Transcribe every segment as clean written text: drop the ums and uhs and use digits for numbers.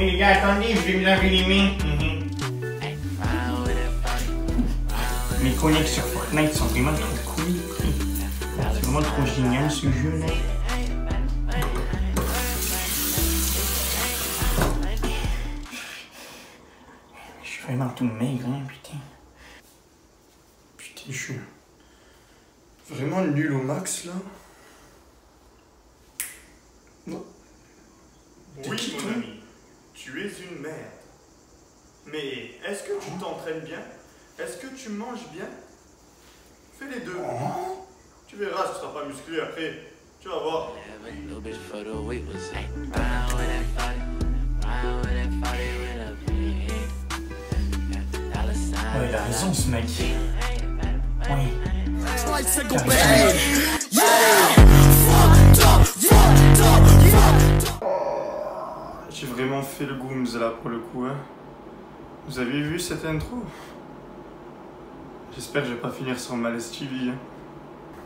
Hey les gars, attendez, je vais me laver les mains. Mes connects sur Fortnite sont vraiment trop cool. C'est vraiment trop génial ce jeu là. Je suis vraiment tout maigre, hein, putain. Putain, je suis vraiment nul au max là. Non. Oui, mon ami, tu es une merde. Mais est-ce que tu t'entraînes bien? Est-ce que tu manges bien? Fais les deux. Oh. Tu verras, tu ne seras pas musclé après. Tu vas voir. Ouais, il a raison ce mec. Oui. J'ai vraiment fait le gooms là pour le coup. Hein. Vous avez vu cette intro? J'espère que je vais pas finir sur Malaise TV. Hein.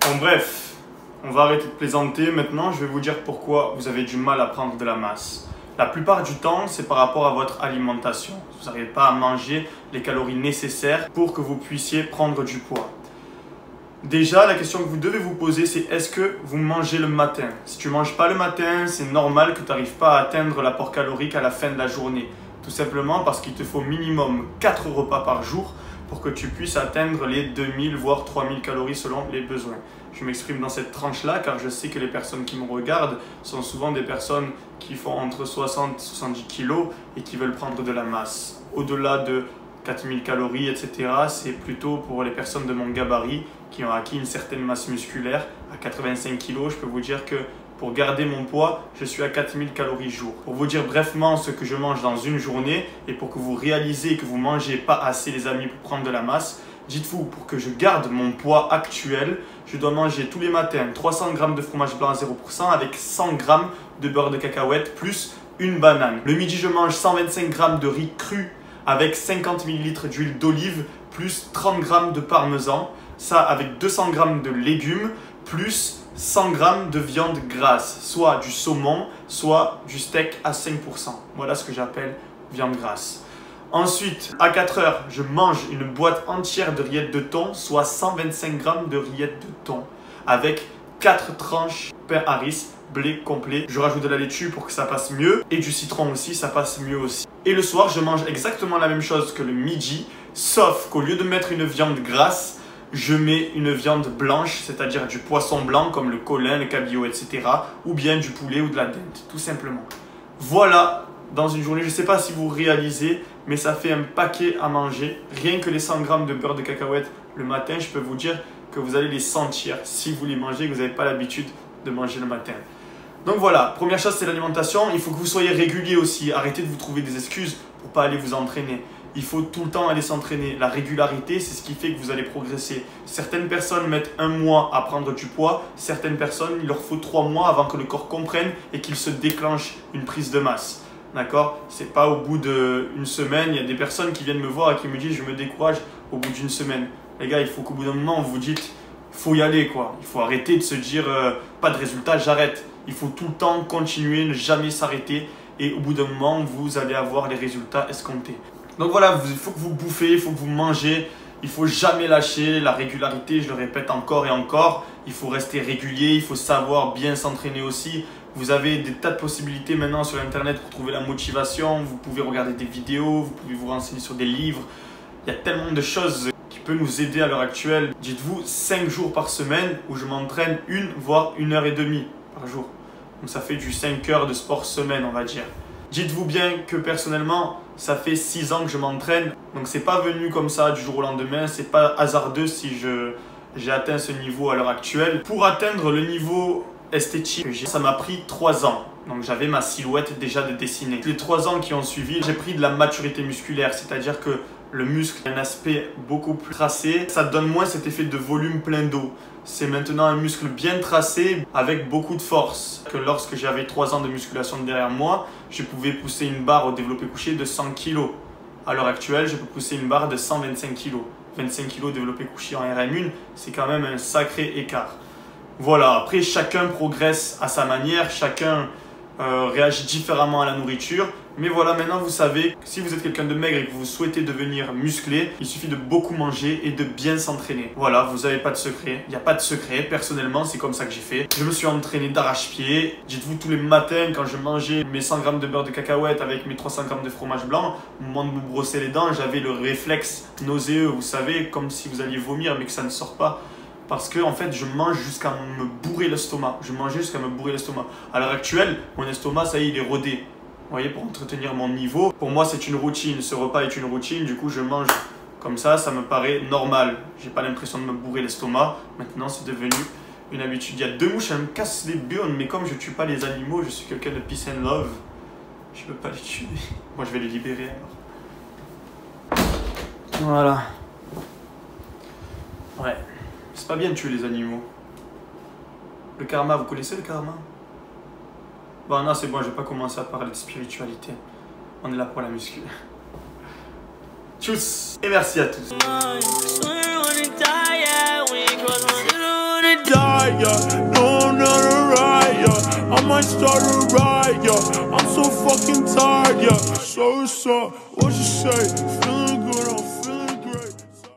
Bon bref, on va arrêter de plaisanter. Maintenant, je vais vous dire pourquoi vous avez du mal à prendre de la masse. La plupart du temps, c'est par rapport à votre alimentation. Vous n'arrivez pas à manger les calories nécessaires pour que vous puissiez prendre du poids. Déjà, la question que vous devez vous poser, c'est est-ce que vous mangez le matin? Si tu ne manges pas le matin, c'est normal que tu n'arrives pas à atteindre l'apport calorique à la fin de la journée. Tout simplement parce qu'il te faut minimum 4 repas par jour pour que tu puisses atteindre les 2000 voire 3000 calories selon les besoins. Je m'exprime dans cette tranche-là car je sais que les personnes qui me regardent sont souvent des personnes qui font entre 60 et 70 kilos et qui veulent prendre de la masse. Au-delà de 4000 calories, etc., c'est plutôt pour les personnes de mon gabarit qui ont acquis une certaine masse musculaire. À 85 kg, je peux vous dire que pour garder mon poids, je suis à 4000 calories jour. Pour vous dire brièvement ce que je mange dans une journée et pour que vous réalisez que vous ne mangez pas assez les amis pour prendre de la masse, dites-vous, pour que je garde mon poids actuel, je dois manger tous les matins 300 g de fromage blanc à 0% avec 100 g de beurre de cacahuète plus une banane. Le midi, je mange 125 g de riz cru avec 50 ml d'huile d'olive plus 30 g de parmesan. Ça avec 200 g de légumes plus 100 g de viande grasse, soit du saumon, soit du steak à 5%. Voilà ce que j'appelle viande grasse. Ensuite, à 4 heures, je mange une boîte entière de rillettes de thon, soit 125 g de rillettes de thon, avec 4 tranches pain Harris, blé complet. Je rajoute de la laitue pour que ça passe mieux, et du citron aussi, ça passe mieux aussi. Et le soir, je mange exactement la même chose que le midi, sauf qu'au lieu de mettre une viande grasse, je mets une viande blanche, c'est-à-dire du poisson blanc comme le colin, le cabillaud, etc. Ou bien du poulet ou de la dinde, tout simplement. Voilà, dans une journée, je ne sais pas si vous réalisez, mais ça fait un paquet à manger. Rien que les 100 g de beurre de cacahuète le matin, je peux vous dire que vous allez les sentir si vous les mangez et que vous n'avez pas l'habitude de manger le matin. Donc voilà, première chose, c'est l'alimentation. Il faut que vous soyez régulier aussi. Arrêtez de vous trouver des excuses pour ne pas aller vous entraîner. Il faut tout le temps aller s'entraîner. La régularité, c'est ce qui fait que vous allez progresser. Certaines personnes mettent 1 mois à prendre du poids. Certaines personnes, il leur faut 3 mois avant que le corps comprenne et qu'il se déclenche une prise de masse. D'accord? C'est pas au bout d'une semaine. Il y a des personnes qui viennent me voir et qui me disent je me décourage au bout d'une semaine. Les gars, il faut qu'au bout d'un moment, vous vous dites il faut y aller quoi. Il faut arrêter de se dire pas de résultat, j'arrête. Il faut tout le temps continuer, ne jamais s'arrêter. Et au bout d'un moment, vous allez avoir les résultats escomptés. Donc voilà, il faut que vous bouffez, il faut que vous mangez, il ne faut jamais lâcher la régularité, je le répète encore et encore. Il faut rester régulier, il faut savoir bien s'entraîner aussi. Vous avez des tas de possibilités maintenant sur Internet pour trouver la motivation. Vous pouvez regarder des vidéos, vous pouvez vous renseigner sur des livres. Il y a tellement de choses qui peuvent nous aider à l'heure actuelle. Dites-vous 5 jours par semaine où je m'entraîne 1 voire 1h30 par jour. Donc ça fait du 5 heures de sport semaine, on va dire. Dites-vous bien que personnellement, ça fait 6 ans que je m'entraîne. Donc c'est pas venu comme ça du jour au lendemain. C'est pas hasardeux si j'ai atteint ce niveau à l'heure actuelle. Pour atteindre le niveau esthétique, ça m'a pris 3 ans. Donc j'avais ma silhouette déjà de dessinée. Les 3 ans qui ont suivi, j'ai pris de la maturité musculaire. C'est-à-dire que le muscle a un aspect beaucoup plus tracé. Ça donne moins cet effet de volume plein d'eau. C'est maintenant un muscle bien tracé avec beaucoup de force. Que lorsque j'avais 3 ans de musculation derrière moi, je pouvais pousser une barre au développé couché de 100 kg. À l'heure actuelle, je peux pousser une barre de 125 kg. 25 kg développé couché en RM1, c'est quand même un sacré écart. Voilà, après chacun progresse à sa manière, chacun réagit différemment à la nourriture. Mais voilà, maintenant vous savez que si vous êtes quelqu'un de maigre et que vous souhaitez devenir musclé, il suffit de beaucoup manger et de bien s'entraîner. Voilà, vous n'avez pas de secret. Il n'y a pas de secret. Personnellement, c'est comme ça que j'ai fait. Je me suis entraîné d'arrache-pied. Dites-vous, tous les matins, quand je mangeais mes 100 grammes de beurre de cacahuète avec mes 300 grammes de fromage blanc, au moment de me brosser les dents, j'avais le réflexe nauséeux, vous savez, comme si vous alliez vomir mais que ça ne sort pas. Parce que en fait, je mange jusqu'à me bourrer l'estomac. Je mangeais jusqu'à me bourrer l'estomac. À l'heure actuelle, mon estomac, ça y est, il est rodé. Vous voyez, pour entretenir mon niveau. Pour moi, c'est une routine. Ce repas est une routine. Du coup, je mange comme ça me paraît normal. J'ai pas l'impression de me bourrer l'estomac. Maintenant, c'est devenu une habitude. Il y a 2 mouches, elles me cassent les burnes. Mais comme je tue pas les animaux, je suis quelqu'un de peace and love. Je peux pas les tuer. Moi, je vais les libérer alors. Voilà. Ouais. C'est pas bien de tuer les animaux. Le karma, vous connaissez le karma? Bon, non, c'est bon, je vais pas commencer à parler de spiritualité. On est là pour la muscu. Tchuss! Et merci à tous. I might start a riot, I'm so fucking tired, yeah. So what's up, what you say?